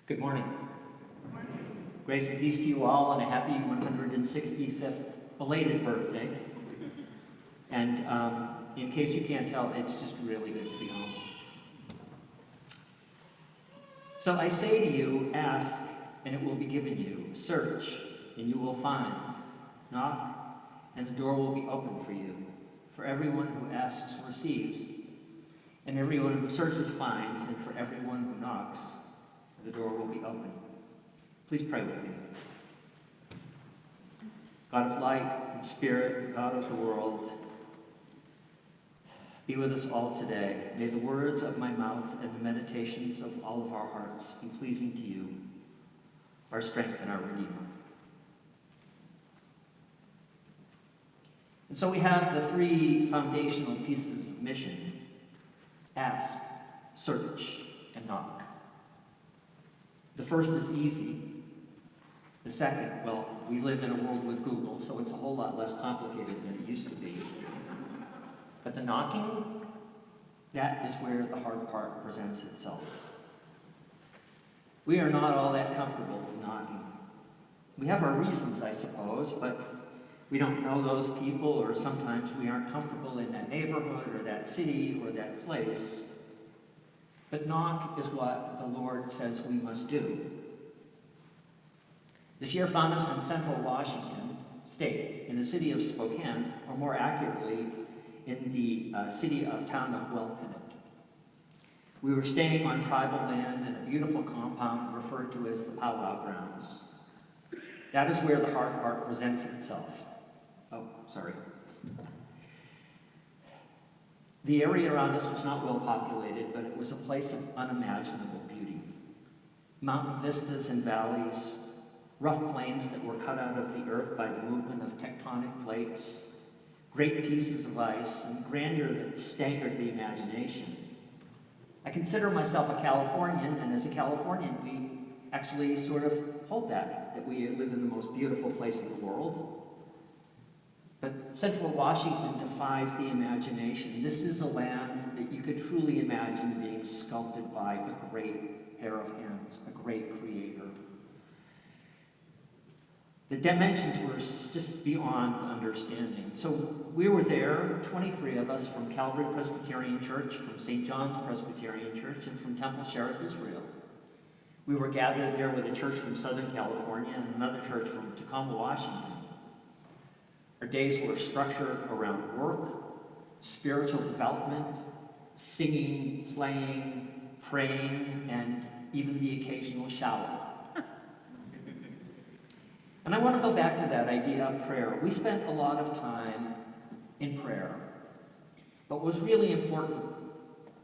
Good morning. Grace and peace to you all on a happy 165th belated birthday. And in case you can't tell, it's just really good to be home. So I say to you, ask, and it will be given you. Search, and you will find. Knock, and the door will be open for you. For everyone who asks receives, and everyone who searches finds, and for everyone who knocks, the door will be open. Please pray with me. God of light and spirit, God of the world, be with us all today. May the words of my mouth and the meditations of all of our hearts be pleasing to you, our strength and our Redeemer. And so we have the three foundational pieces of mission: ask, search, and knock. The first is easy. The second, well, we live in a world with Google, so it's a whole lot less complicated than it used to be. But the knocking, that is where the hard part presents itself. We are not all that comfortable with knocking. We have our reasons, I suppose, but we don't know those people, or sometimes we aren't comfortable in that neighborhood or that city or that place. But knock is what the Lord says we must do. This year found us in central Washington State, in the city of Spokane, or more accurately, in the town of Welpinit. We were staying on tribal land in a beautiful compound referred to as the powwow grounds. That is where the hard part presents itself. Oh, sorry. The area around us was not well populated, but it was a place of unimaginable beauty. Mountain vistas and valleys, rough plains that were cut out of the earth by the movement of tectonic plates, great pieces of ice, and grandeur that staggered the imagination. I consider myself a Californian, and as a Californian, we actually sort of hold that we live in the most beautiful place in the world. But central Washington defies the imagination. This is a land that you could truly imagine being sculpted by a great pair of hands, a great creator. The dimensions were just beyond understanding. So we were there, 23 of us from Calvary Presbyterian Church, from St. John's Presbyterian Church, and from Temple Sheriff Israel. We were gathered there with a church from Southern California and another church from Tacoma, Washington. Our days were structured around work, spiritual development, singing, playing, praying, and even the occasional shower. And I want to go back to that idea of prayer. We spent a lot of time in prayer. But what was really important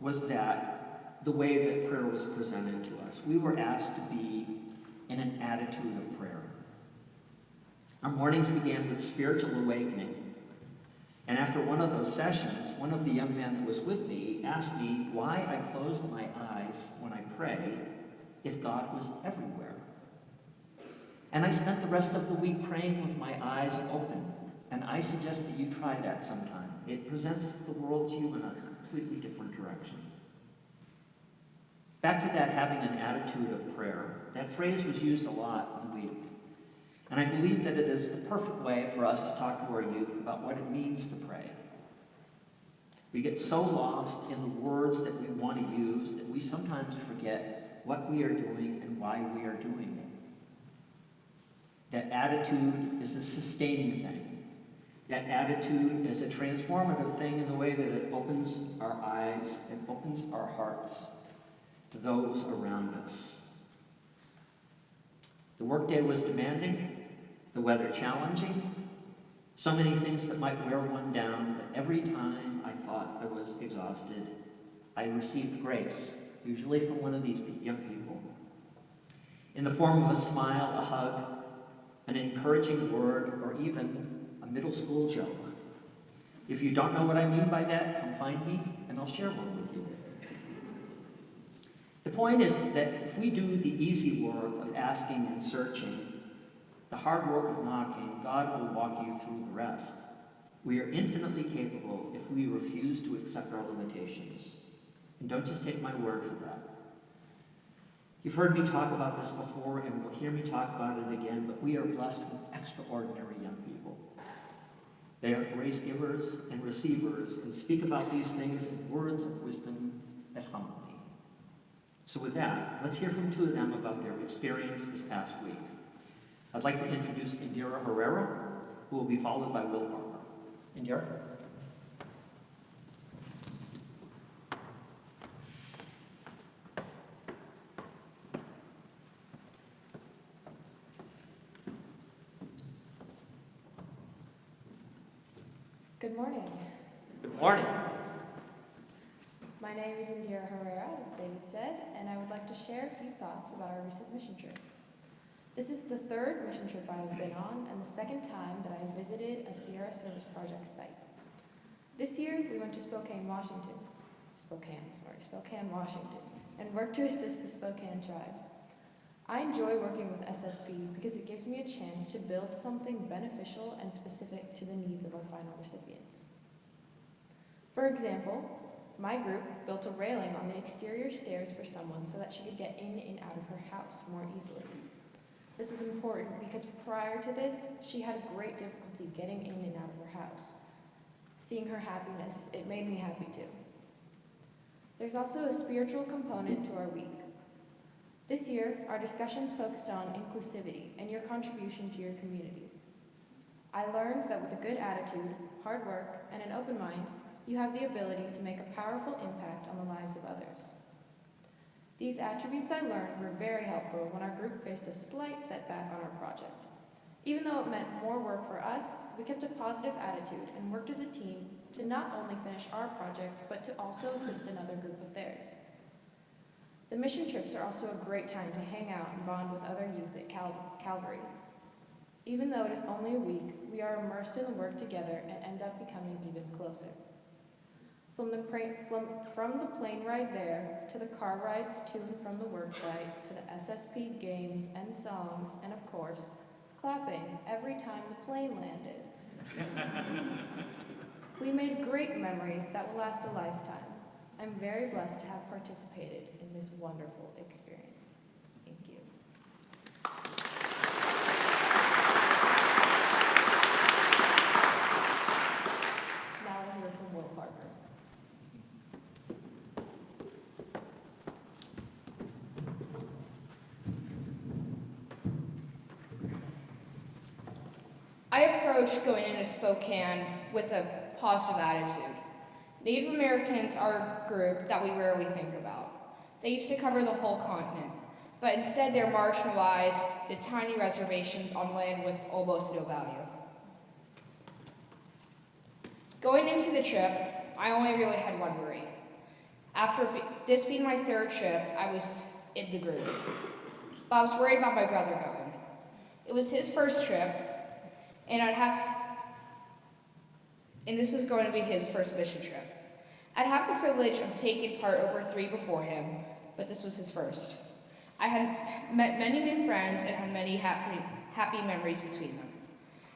was that the way that prayer was presented to us. We were asked to be in an attitude of prayer. Our mornings began with spiritual awakening. And after one of those sessions, one of the young men that was with me asked me why I closed my eyes when I pray if God was everywhere. And I spent the rest of the week praying with my eyes open. And I suggest that you try that sometime. It presents the world to you in a completely different direction. Back to that having an attitude of prayer. That phrase was used a lot in the week. And I believe that it is the perfect way for us to talk to our youth about what it means to pray. We get so lost in the words that we want to use that we sometimes forget what we are doing and why we are doing it. That attitude is a sustaining thing. That attitude is a transformative thing in the way that it opens our eyes and opens our hearts to those around us. The workday was demanding, the weather challenging, so many things that might wear one down, but every time I thought I was exhausted, I received grace, usually from one of these young people, in the form of a smile, a hug, an encouraging word, or even a middle school joke. If you don't know what I mean by that, come find me and I'll share one with you. The point is that if we do the easy work of asking and searching, the hard work of knocking, God will walk you through the rest. We are infinitely capable if we refuse to accept our limitations. And don't just take my word for that. You've heard me talk about this before and will hear me talk about it again, but we are blessed with extraordinary young people. They are grace givers and receivers and speak about these things in words of wisdom that humble me. So with that, let's hear from two of them about their experience this past week. I'd like to introduce Indira Herrera, who will be followed by Will Parker. Indira? Good morning. Good morning. My name is Indira Herrera, as David said, and I would like to share a few thoughts about our recent mission trip. This is the third mission trip I have been on and the second time that I visited a Sierra Service Project site. This year, we went to Spokane, Washington, and worked to assist the Spokane tribe. I enjoy working with SSP because it gives me a chance to build something beneficial and specific to the needs of our final recipients. For example, my group built a railing on the exterior stairs for someone so that she could get in and out of her house more easily. This was important because prior to this, she had great difficulty getting in and out of her house. Seeing her happiness, it made me happy too. There's also a spiritual component to our week. This year, our discussions focused on inclusivity and your contribution to your community. I learned that with a good attitude, hard work, and an open mind, you have the ability to make a powerful impact on the lives of others. These attributes I learned were very helpful when our group faced a slight setback on our project. Even though it meant more work for us, we kept a positive attitude and worked as a team to not only finish our project, but to also assist another group with theirs. The mission trips are also a great time to hang out and bond with other youth at Calvary. Even though it is only a week, we are immersed in the work together and end up becoming even closer. From the plane ride there, to the car rides to and from the work site, to the SSP games and songs, and of course, clapping every time the plane landed. We made great memories that will last a lifetime. I'm very blessed to have participated in this wonderful experience. Thank you. Now we'll hear from Will Parker. I approached going into Spokane with a positive attitude. Native Americans are a group that we rarely think about. They used to cover the whole continent, but instead they're marginalized to tiny reservations on land with almost no value. Going into the trip, I only really had one worry. After this being my third trip, I was in the group, but I was worried about my brother going. It was his first trip, and this was going to be his first mission trip. I'd have the privilege of taking part over 3 before him, but this was his first. I had met many new friends and had many happy memories between them.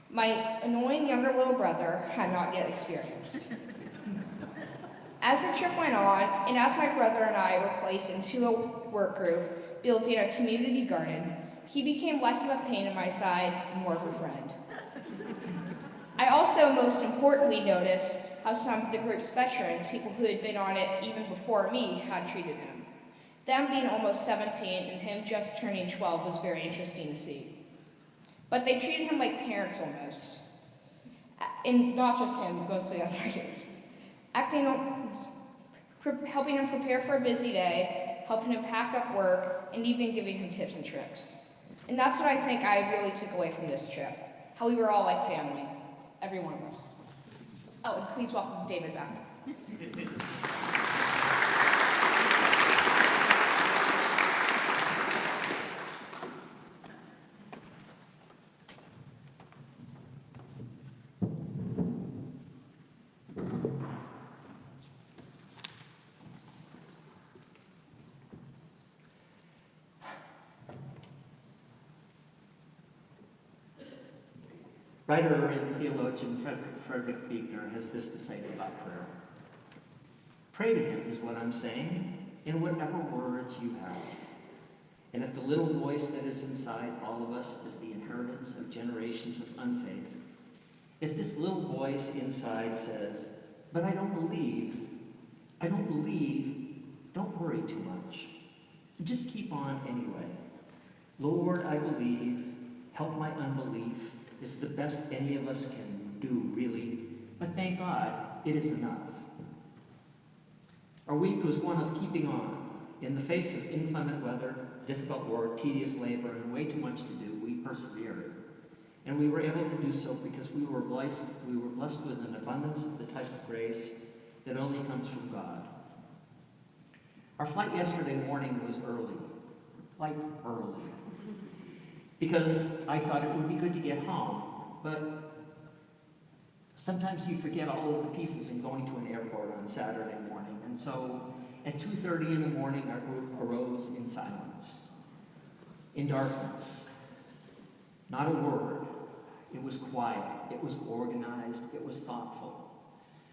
My annoying younger little brother had not yet experienced. As the trip went on, and as my brother and I were placed into a work group building a community garden, he became less of a pain in my side and more of a friend. I also, most importantly, noticed how some of the group's veterans, people who had been on it even before me, had treated him. Them being almost 17 and him just turning 12 was very interesting to see. But they treated him like parents almost. And not just him, but most of the other kids. Helping him prepare for a busy day, helping him pack up work, and even giving him tips and tricks. And that's what I think I really took away from this trip, how we were all like family, every one of us. Oh, and please welcome David back. Writer and theologian Frederick Buechner has this to say about prayer. Pray to him is what I'm saying, in whatever words you have. And if the little voice that is inside all of us is the inheritance of generations of unfaith, if this little voice inside says, but I don't believe, don't worry too much. Just keep on anyway. Lord, I believe, help my unbelief is the best any of us can do, really. But thank God, it is enough. Our week was one of keeping on. In the face of inclement weather, difficult work, tedious labor, and way too much to do, we persevered. And we were able to do so because we were blessed with an abundance of the type of grace that only comes from God. Our flight yesterday morning was early, like early, because I thought it would be good to get home, but sometimes you forget all of the pieces in going to an airport on Saturday morning. And so at 2:30 in the morning, our group arose in silence, in darkness. Not a word. It was quiet. It was organized. It was thoughtful.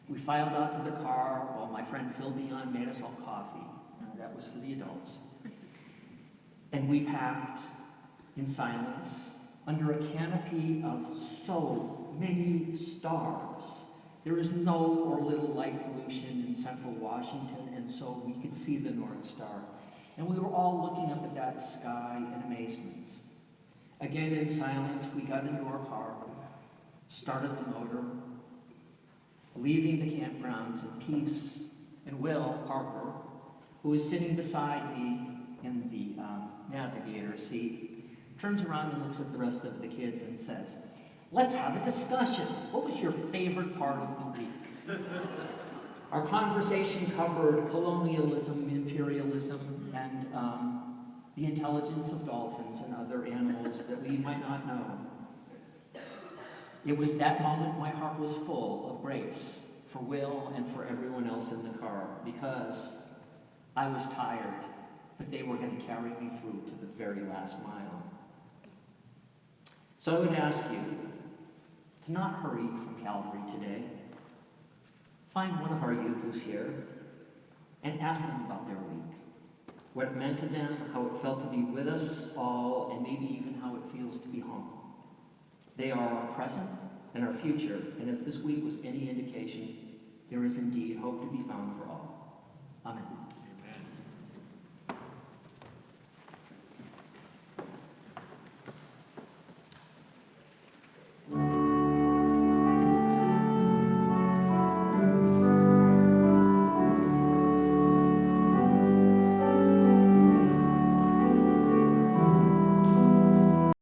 We filed out to the car while my friend Phil Dion made us all coffee. That was for the adults. And we packed in silence under a canopy of so many stars. There is no or little light pollution in central Washington, and so we could see the North Star. And we were all looking up at that sky in amazement. Again, in silence, we got into our car, started the motor, leaving the campgrounds in peace. And Will Parker, who was sitting beside me in the navigator seat, turns around and looks at the rest of the kids and says, "Let's have a discussion. What was your favorite part of the week?" Our conversation covered colonialism, imperialism, and the intelligence of dolphins and other animals that we might not know. It was that moment my heart was full of grace for Will and for everyone else in the car, because I was tired, but they were going to carry me through to the very last mile. So I would ask you to not hurry from Calvary today. Find one of our youth who's here and ask them about their week. What it meant to them, how it felt to be with us all, and maybe even how it feels to be home. They are our present and our future, and if this week was any indication, there is indeed hope to be found for all. Amen.